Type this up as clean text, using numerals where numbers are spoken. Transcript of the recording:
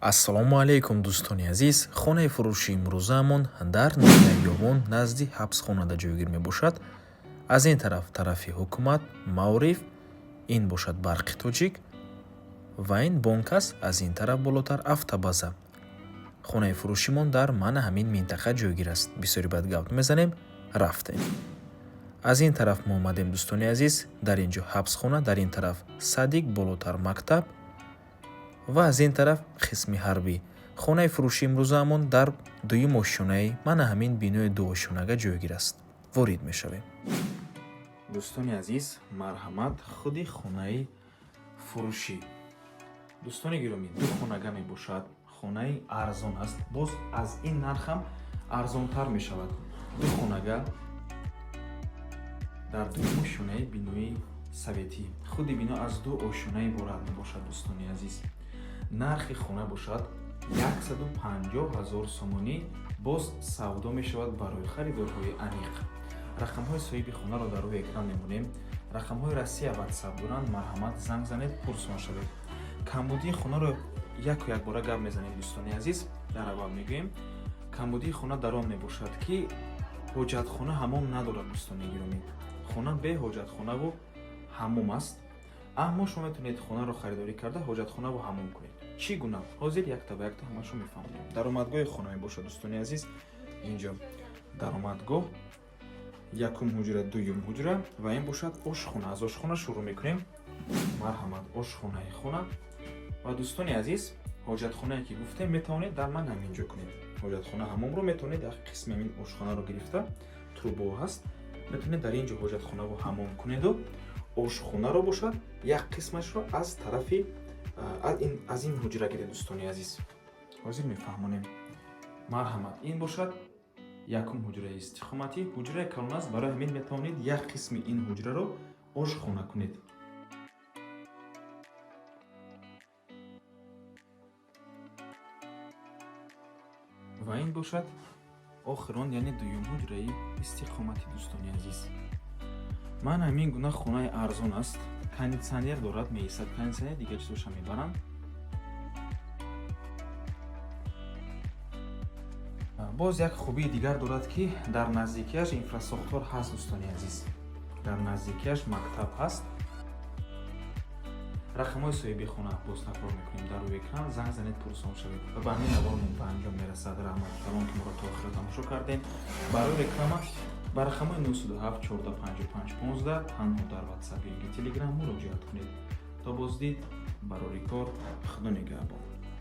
ассалому алайкум дӯстони азиз. Хонаи фурӯши имрӯзаамон дар ноҳияи Ёвон назди ҳабсхонада ҷойгир мебошад. Аз ин тарафи ҳукумат Мавриф, ин бошад барқи тоҷик ва ин бонк аст. Аз ин тараф болотар автобаза. Хонаи фурӯшимон дар мана ҳамин минтақа ҷойгир аст. Бисёри бад гап мезанем, рафтем. Аз ин тараф мо омадем дӯстони азиз, дар ин ҷо ҳабсхона, дар ин тараф садик, болотар мактаб ва аз ин тараф қисми ҳарбӣ. Хонаи фурӯши имрӯзаамон дар дуюм ошӯнаи мана ҳамин бинои ду ошӯнага ҷойгир аст. Ворид мешавем. Дӯстони азиз, марҳамат, худи хонаи фурӯшӣ. Дӯстони гиромӣ, ду хонага мебошад. Хонаи арзон аст. Боз аз ин нархам арзонтар мешавад. Ду хонага дар дуюм ошӯнаи бинои советӣ. Худи бино аз ду ошӯна иборат мебошад. Дӯстони азиз, нархи хона бошад 150 000 сомонӣ. Боз савдо мешавад барои харидорҳои аниқ. Рақамҳои соҳиби хонаро дар рӯи экран мемонем. Рақамҳои расия ватсап доранд. Марҳамат, занг занед, пурсон шавед. Камбудии хонаро як бора гап мезанем дӯстони азиз. Дар аввал мегӯем, камбудии хона дар он мебошад ки ҳоҷатхона ҳамом надорад. Дӯстони гиромӣ, хона бе ҳоҷатхонаву ҳамом аст. аммо шумо метавонед хонаро харидорӣ карда ҳоҷатхонаву ҳамом кунед. Чӣ гуна? Ҳозир якта ба якта ҳамашро мефаҳмонем. Даромадгоҳи хона мебошад. Дӯстони азиз, инҷо даромадгоҳ, якум ҳуҷра, дуюм ҳуҷра ва ин бошад ошхона. Аз ошхона шурӯъ мекунем. Марҳамат, ошхонаи хона. Ва дӯстони азиз, ҳоҷатхонае ки гуфтем метавонед дар ман ҳамин ҷо кунед. Ҳоҷатхона ҳамомро метавонед як қисми ҳамин ошхонаро гирифта, трубо ҳаст, метавонед дар ин ҷо ҳоҷатхонаву ҳамом кунеду ошхонаро бошад як қисмашро аз тарафи аз ин ҳуҷра гиред. Дӯстони азиз, ҳозир мефаҳмонем. Марҳамат, ин бошад якум ҳуҷраи истихоматӣ. Ҳуҷраи калон аст. Барои ҳамин метавонед як қисми ин ҳуҷраро ошхона кунед. ва ин бошад охирон, яъне дуюм ҳуҷраи истиқоматӣ. Дӯстони азиз, ман ҳамин гуна хонаи арзон аст. Кондитсионер дорад, меисад кондитсионер, дигар чизоша мебаранд. боз як хубии дигар дорад ки дар наздикиаш инфрасохтор ҳаст. Дӯстони азиз, дар наздикиаш мактаб ҳаст. рақамҳои соҳиби хона боз такрор мекунем. Дар рӯи экран занг занед, пурсон шавед. ва ба ҳамин аввалмон ба анҷом мерасад. Раҳмат калон ки моро то охир тамошо кардем. Барои реклама ба рақамҳои 97 14 55 15 танҳо дар ватсап ё телеграм муроҷиат кунед. То боздид, барори кор, худо нигаҳбон.